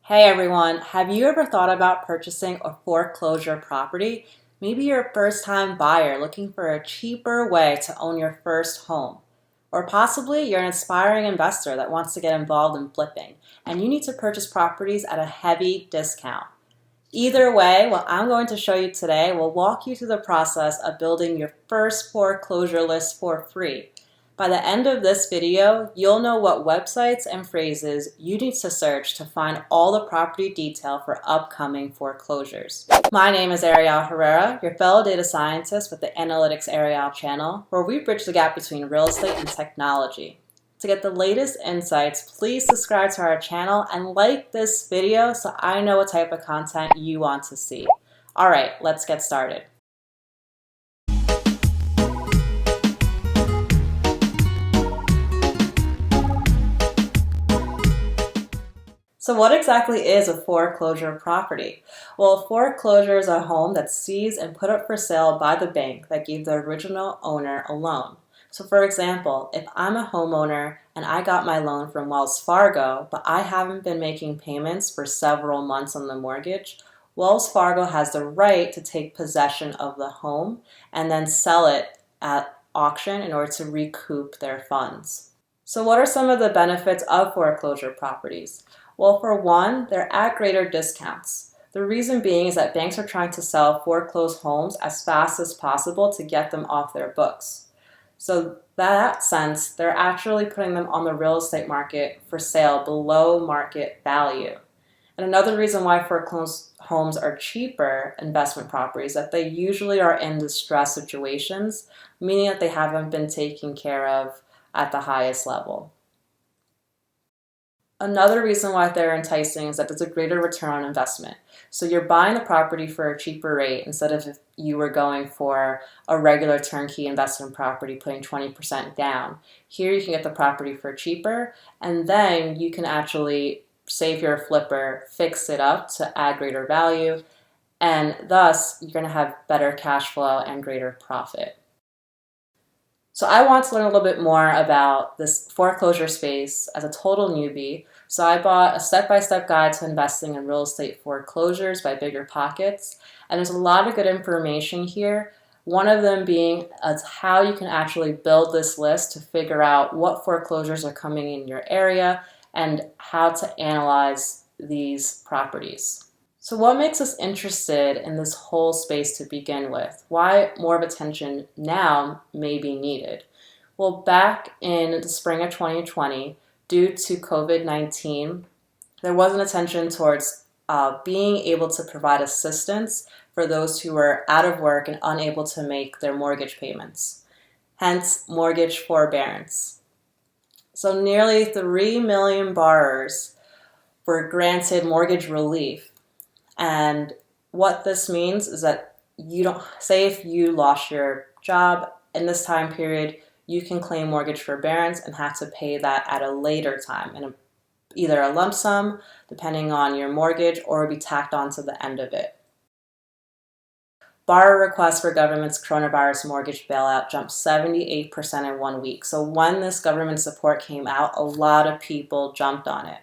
Hey everyone, have you ever thought about purchasing a foreclosure property? Maybe you're a first-time buyer looking for a cheaper way to own your first home. Or possibly you're an aspiring investor that wants to get involved in flipping, and you need to purchase properties at a heavy discount. Either way, what I'm going to show you today will walk you through the process of building your first foreclosure list for free. By the end of this video, you'll know what websites and phrases you need to search to find all the property detail for upcoming foreclosures. My name is Ariel Herrera, your fellow data scientist with the Analytics Ariel channel, where we bridge the gap between real estate and technology. To get the latest insights, please subscribe to our channel and like this video so I know what type of content you want to see. All right, let's get started. So what exactly is a foreclosure property? Well, a foreclosure is a home that's seized and put up for sale by the bank that gave the original owner a loan. So for example, if I'm a homeowner and I got my loan from Wells Fargo, but I haven't been making payments for several months on the mortgage, Wells Fargo has the right to take possession of the home and then sell it at auction in order to recoup their funds. So what are some of the benefits of foreclosure properties? Well, for one, they're at greater discounts. The reason being is that banks are trying to sell foreclosed homes as fast as possible to get them off their books. So in that sense, they're actually putting them on the real estate market for sale below market value. And another reason why foreclosed homes are cheaper investment properties is that they usually are in distress situations, meaning that they haven't been taken care of at the highest level. Another reason why they're enticing is that there's a greater return on investment. So you're buying the property for a cheaper rate instead of if you were going for a regular turnkey investment property putting 20% down. Here you can get the property for cheaper, and then you can actually save your flipper, fix it up to add greater value, and thus you're going to have better cash flow and greater profit. So I want to learn a little bit more about this foreclosure space as a total newbie. So I bought a step-by-step guide to investing in real estate foreclosures by Bigger Pockets. And there's a lot of good information here. One of them being how you can actually build this list to figure out what foreclosures are coming in your area and how to analyze these properties. So what makes us interested in this whole space to begin with? Why more of attention now may be needed? Well, back in the spring of 2020, due to COVID-19, there was an attention towards being able to provide assistance for those who were out of work and unable to make their mortgage payments, hence mortgage forbearance. So nearly 3 million borrowers were granted mortgage relief. And what this means is that you don't, say if you lost your job in this time period, you can claim mortgage forbearance and have to pay that at a later time, in either a lump sum, depending on your mortgage, or be tacked on to the end of it. Borrower requests for government's coronavirus mortgage bailout jumped 78% in 1 week. So when this government support came out, a lot of people jumped on it.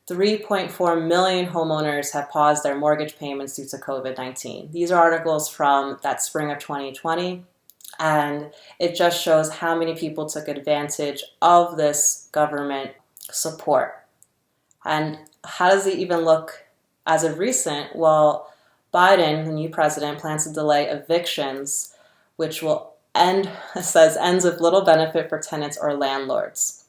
3.4 million homeowners have paused their mortgage payments due to COVID-19. These are articles from that spring of 2020, and it just shows how many people took advantage of this government support. And how does it even look as of recent? Well, Biden, the new president, plans to delay evictions, which will ends with little benefit for tenants or landlords.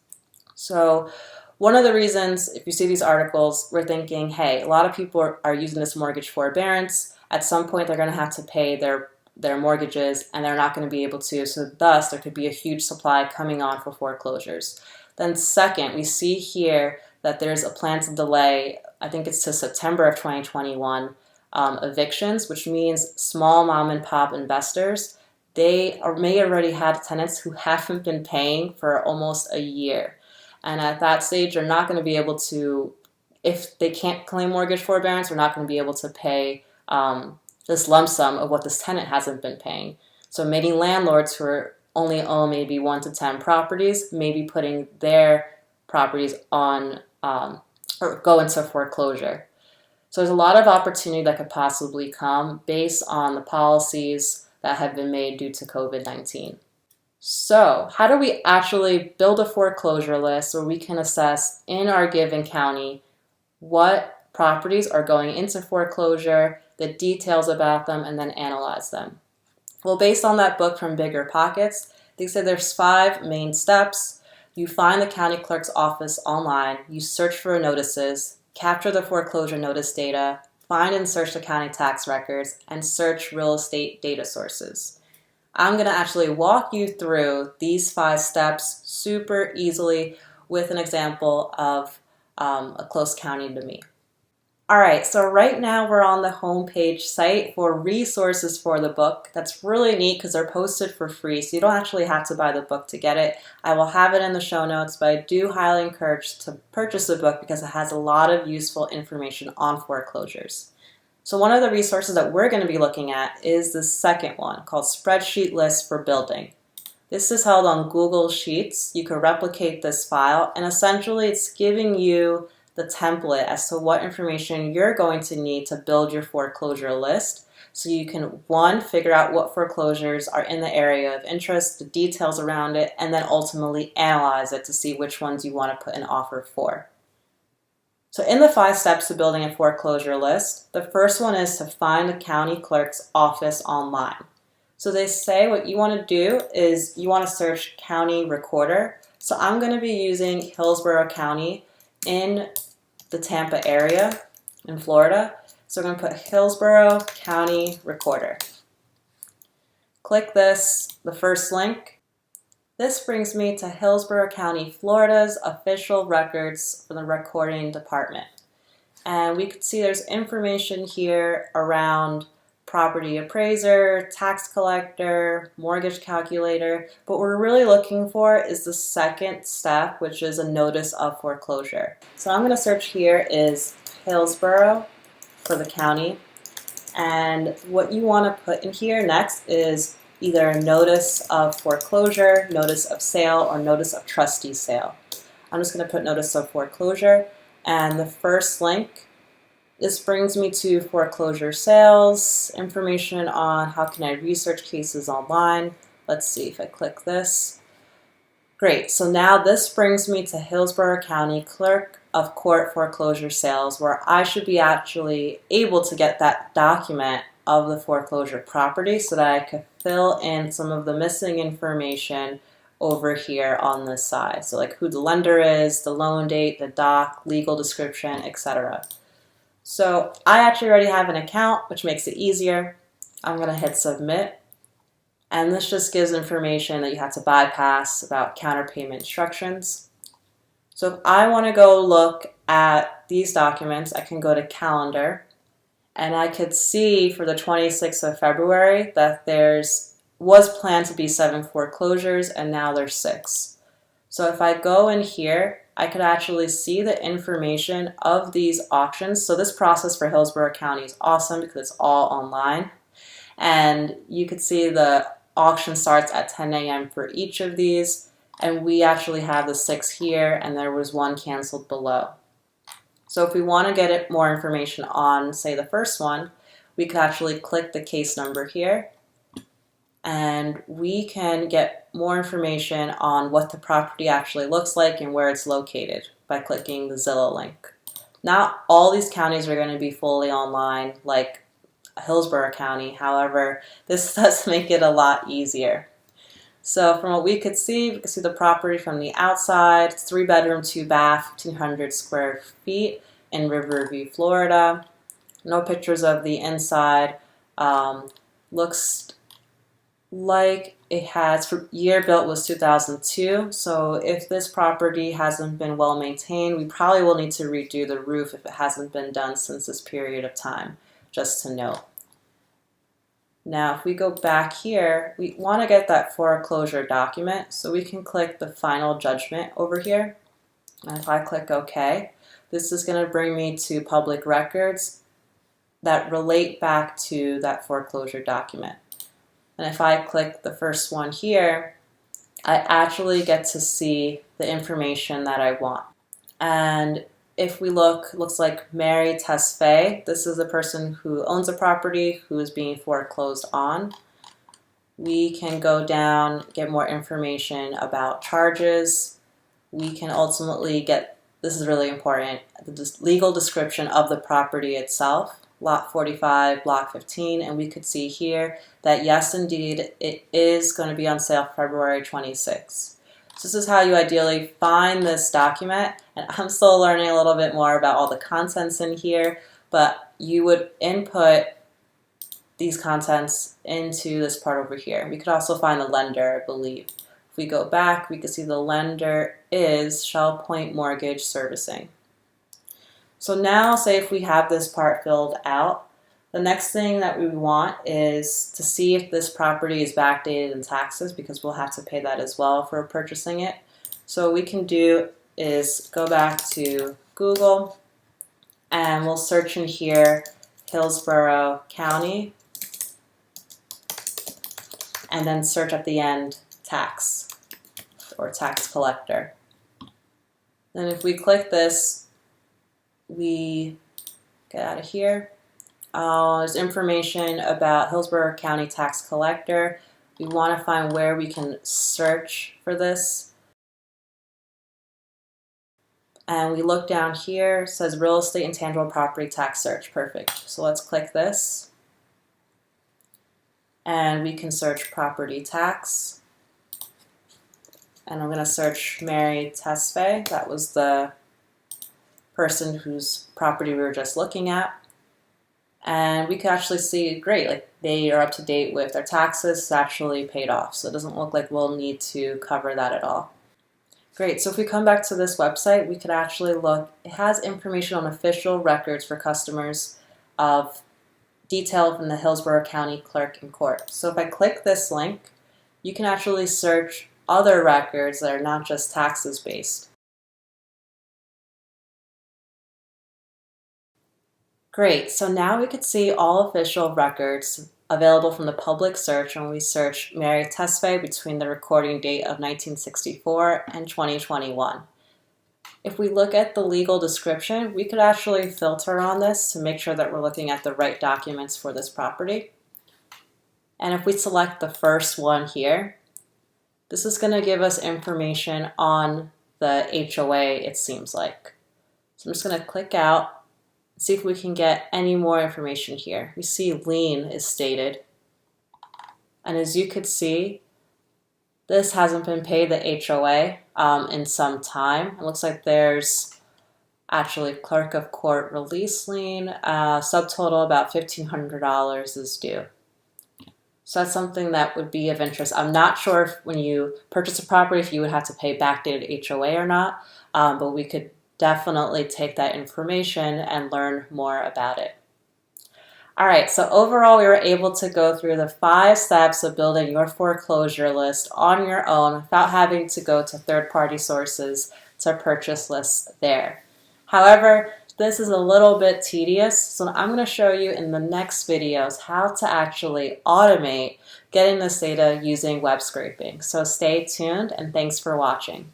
So one of the reasons, if you see these articles, we're thinking, hey, a lot of people are using this mortgage forbearance. At some point, they're going to have to pay their mortgages, and they're not going to be able to. So thus, there could be a huge supply coming on for foreclosures. Then second, we see here that there's a plan to delay, I think it's to September of 2021, evictions, which means small mom and pop investors, may already have tenants who haven't been paying for almost a year. And at that stage, they're not going to be able to, if they can't claim mortgage forbearance, they're not going to be able to pay this lump sum of what this tenant hasn't been paying. So many landlords who only own maybe 1 to 10 properties may be putting their properties on or go into foreclosure. So there's a lot of opportunity that could possibly come based on the policies that have been made due to COVID-19. So how do we actually build a foreclosure list where we can assess in our given county what properties are going into foreclosure, the details about them, and then analyze them? Well, based on that book from Bigger Pockets, they said there's 5 main steps. You find the county clerk's office online, you search for notices, capture the foreclosure notice data, find and search the county tax records, and search real estate data sources. I'm going to actually walk you through these 5 steps super easily with an example of a close county to me. Alright, so right now we're on the homepage site for resources for the book. That's really neat because they're posted for free, so you don't actually have to buy the book to get it. I will have it in the show notes, but I do highly encourage to purchase the book because it has a lot of useful information on foreclosures. So one of the resources that we're going to be looking at is the second one called Spreadsheet List for Building. This is held on Google Sheets. You can replicate this file, and essentially it's giving you the template as to what information you're going to need to build your foreclosure list, so you can, 1, figure out what foreclosures are in the area of interest, the details around it, and then ultimately analyze it to see which ones you want to put an offer for. So in the 5 steps to building a foreclosure list, the first one is to find the county clerk's office online. So they say what you want to do is you want to search county recorder. So I'm going to be using Hillsborough County in the Tampa area in Florida. So I'm going to put Hillsborough County Recorder. Click this, the first link. This brings me to Hillsborough County, Florida's official records from the recording department. And we can see there's information here around property appraiser, tax collector, mortgage calculator, but what we're really looking for is the second step, which is a notice of foreclosure. So I'm going to search here is Hillsborough for the county, and what you want to put in here next is either a notice of foreclosure, notice of sale, or notice of trustee sale. I'm just going to put notice of foreclosure, and the first link, this brings me to foreclosure sales, information on how can I research cases online. Let's see if I click this. Great, so now this brings me to Hillsborough County Clerk of Court Foreclosure Sales, where I should be actually able to get that document of the foreclosure property so that I could fill in some of the missing information over here on this side. So like who the lender is, the loan date, the doc, legal description, etc. So I actually already have an account, which makes it easier. I'm going to hit submit. And this just gives information that you have to bypass about counterpayment instructions. So if I want to go look at these documents, I can go to calendar. And I could see for the 26th of February that was planned to be 7 foreclosures, and now there's 6. So if I go in here, I could actually see the information of these auctions. So this process for Hillsborough County is awesome because it's all online. And you could see the auction starts at 10 a.m. for each of these. And we actually have the 6 here, and there was 1 canceled below. So if we want to get more information on, say, the first one, we could actually click the case number here, and we can get more information on what the property actually looks like and where it's located by clicking the Zillow link. Not all these counties are going to be fully online like Hillsborough County. However, this does make it a lot easier. So from what we could see the property from the outside. It's 3-bedroom, 2-bath, 1,500 square feet in Riverview, Florida. No pictures of the inside. Looks like it has, year built was 2002. So if this property hasn't been well maintained, we probably will need to redo the roof if it hasn't been done since this period of time, just to note. Now, if we go back here, we want to get that foreclosure document, so we can click the final judgment over here. And if I click OK, this is going to bring me to public records that relate back to that foreclosure document. And if I click the first one here, I actually get to see the information that I want. And if we look, looks like Mary Tesfaye. This is the person who owns a property who is being foreclosed on. We can go down, get more information about charges. We can ultimately get, this is really important, the legal description of the property itself, lot 45, block 15, and we could see here that yes, indeed, it is going to be on sale February 26th. So this is how you ideally find this document, and I'm still learning a little bit more about all the contents in here, but you would input these contents into this part over here. We could also find the lender, I believe. If we go back, we can see the lender is Shell Point Mortgage Servicing. So now, say if we have this part filled out, the next thing that we want is to see if this property is backdated in taxes, because we'll have to pay that as well for purchasing it. So what we can do is go back to Google and we'll search in here Hillsborough County and then search at the end tax or tax collector. Then if we click this, we get out of here. There's information about Hillsborough County tax collector. We want to find where we can search for this. And we look down here, it says real estate and tangible property tax search. Perfect. So let's click this. And we can search property tax. And I'm going to search Mary Tesfaye. That was the person whose property we were just looking at. And we can actually see, great, like they are up to date with their taxes, it's actually paid off. So it doesn't look like we'll need to cover that at all. Great, so if we come back to this website, we could actually look, it has information on official records for customers of detail from the Hillsborough County Clerk and Court. So if I click this link, you can actually search other records that are not just taxes based. Great, so now we could see all official records available from the public search when we search Mary Tesfaye between the recording date of 1964 and 2021. If we look at the legal description, we could actually filter on this to make sure that we're looking at the right documents for this property. And if we select the first one here, this is going to give us information on the HOA, it seems like. So I'm just going to click out, see if we can get any more information here. We see lien is stated. And as you could see, this hasn't been paid, the HOA, in some time. It looks like there's actually clerk of court release lien, subtotal about $1,500 is due. So that's something that would be of interest. I'm not sure if when you purchase a property if you would have to pay backdated HOA or not, but we could definitely take that information and learn more about it. All right, so overall we were able to go through the 5 steps of building your foreclosure list on your own without having to go to third-party sources to purchase lists there. However, this is a little bit tedious, so I'm going to show you in the next videos how to actually automate getting this data using web scraping. So stay tuned and thanks for watching.